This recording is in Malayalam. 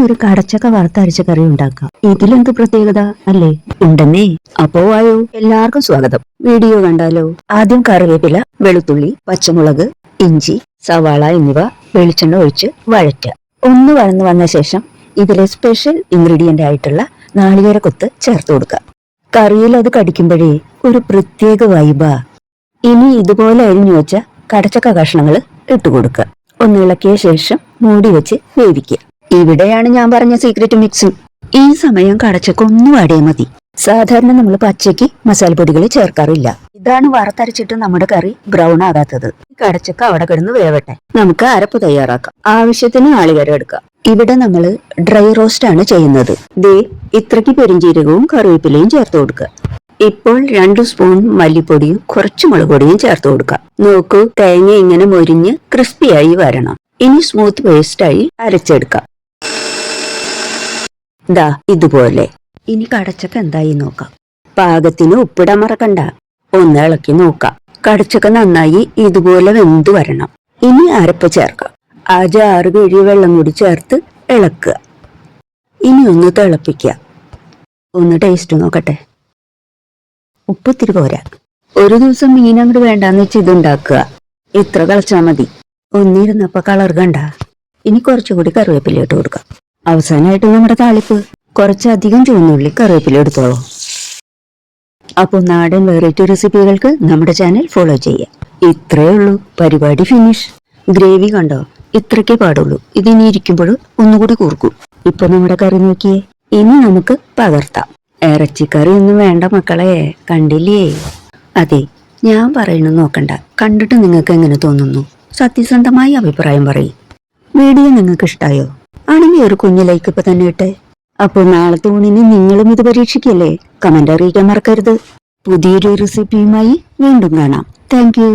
ഒരു കടച്ചക്ക വറുത്തരച്ച കറി ഉണ്ടാക്കാം. ഇതിലെന്ത് പ്രത്യേകത അല്ലേ? ഉണ്ടെന്നേ. അപ്പോ ആയോ, എല്ലാവർക്കും സ്വാഗതം. വീഡിയോ കണ്ടാലോ? ആദ്യം കറിവേപ്പില, വെളുത്തുള്ളി, പച്ചമുളക്, ഇഞ്ചി, സവാള എന്നിവ വെളിച്ചെണ്ണ ഒഴിച്ച് വഴറ്റുക. ഒന്ന് വഴന്നു വന്ന ശേഷം ഇതിലെ സ്പെഷ്യൽ ഇൻഗ്രീഡിയന്റ് ആയിട്ടുള്ള നാളികേരക്കൊത്ത് ചേർത്ത് കൊടുക്കുക. കറിയിൽ അത് കടിക്കുമ്പോഴേ ഒരു പ്രത്യേക വൈബാ. ഇനി ഇതുപോലെ അരിഞ്ഞു വെച്ച കടച്ചക്ക കഷ്ണങ്ങൾ ഇട്ടുകൊടുക്കുക. ഒന്ന് ഇളക്കിയ ശേഷം മൂടി വെച്ച് വേവിക്കുക. ഇവിടെയാണ് ഞാൻ പറഞ്ഞ സീക്രട്ട് മിക്സിംഗ്. ഈ സമയം കടച്ചക്ക ഒന്നും വാടിയാൽ മതി. സാധാരണ നമ്മൾ പച്ചയ്ക്ക് മസാലപ്പൊടികൾ ചേർക്കാറില്ല. ഇതാണ് വറുത്തരച്ചിട്ട് നമ്മുടെ കറി ബ്രൗൺ ആകാത്തത്. കടച്ചക്ക അവിടെ കിടന്ന് വേവട്ടെ. നമുക്ക് അരപ്പ് തയ്യാറാക്കാം. ആവശ്യത്തിന് നാളികേരം എടുക്കാം. ഇവിടെ നമ്മൾ ഡ്രൈ റോസ്റ്റ് ആണ് ചെയ്യുന്നത്. ദേ ഇത്രയ്ക്ക് പെരിഞ്ചീരകവും കറിവേപ്പിലയും ചേർത്ത് കൊടുക്കുക. ഇപ്പോൾ 2 സ്പൂൺ മല്ലിപ്പൊടിയും കുറച്ച് മുളക് പൊടിയും ചേർത്ത് കൊടുക്കുക. നോക്കൂ, തേങ്ങ ഇങ്ങനെ മൊരിഞ്ഞ് ക്രിസ്പിയായി വരണം. ഇനി സ്മൂത്ത് പേസ്റ്റായി അരച്ചെടുക്കാം. ദാ ഇതുപോലെ. ഇനി കടച്ചക്ക എന്തായി നോക്കാം. പാകത്തിന് ഉപ്പിടാൻ മറക്കണ്ട. ഒന്ന് ഇളക്കി നോക്കാം. കടച്ചക്ക നന്നായി ഇതുപോലെ വെന്ത് വരണം. ഇനി അരപ്പ് ചേർക്കാം. ആ ജാറ് കഴുകിയ വെള്ളം കൂടി ചേർത്ത് ഇളക്കുക. ഇനി ഒന്ന് തിളപ്പിക്കുക. ഒന്ന് ടേസ്റ്റ് നോക്കട്ടെ. ഉപ്പിത്തിരി പോരാ. ഒരു ദിവസം മീനങ്ങോട്ട് വേണ്ടാന്ന് വെച്ച് ഇതുണ്ടാക്കുക. ഇത്ര കളിച്ചാൽ മതി. ഒന്നിരുന്നപ്പോ കളർ കണ്ട. ഇനി കുറച്ചുകൂടി കറിവേപ്പില ഇട്ട് കൊടുക്കാം. അവസാനമായിട്ട് നമ്മുടെ താളിപ്പ്. കുറച്ചധികം ചുവന്നുള്ളി കറിവേപ്പില എടുത്തോളൂ. അപ്പൊ നാടൻ വെറൈറ്റി റെസിപ്പികൾക്ക് നമ്മുടെ ചാനൽ ഫോളോ ചെയ്യാം. ഇത്രേ ഉള്ളൂ, പരിപാടി ഫിനിഷ്. ഗ്രേവി കണ്ടോ? ഇത്രയ്ക്കേ പാടുള്ളൂ. ഇതിനി ഇരിക്കുമ്പോൾ ഒന്നുകൂടി കൂർക്കും. ഇപ്പൊ നമ്മുടെ കറി നോക്കിയേ. ഇനി നമുക്ക് പകർത്താം. ഇറച്ചിക്കറി ഒന്നും വേണ്ട മക്കളെ, കണ്ടില്ലേ? അതെ, ഞാൻ പറയുന്നത് നോക്കണ്ട. കണ്ടിട്ട് നിങ്ങൾക്ക് എങ്ങനെ തോന്നുന്നു? സത്യസന്ധമായി അഭിപ്രായം പറയും. വീഡിയോ നിങ്ങൾക്ക് ഇഷ്ടായോ? ആണെങ്കിൽ ഒരു കുഞ്ഞു ലൈക്ക് ഇപ്പൊ തന്നെ ഇട്ടെ. അപ്പോൾ നാളത്തെ ഊണിന് നിങ്ങളും ഇത് പരീക്ഷിക്കല്ലേ? കമന്റ് അറിയിക്കാൻ മറക്കരുത്. പുതിയൊരു റെസിപ്പിയുമായി വീണ്ടും കാണാം. Thank you.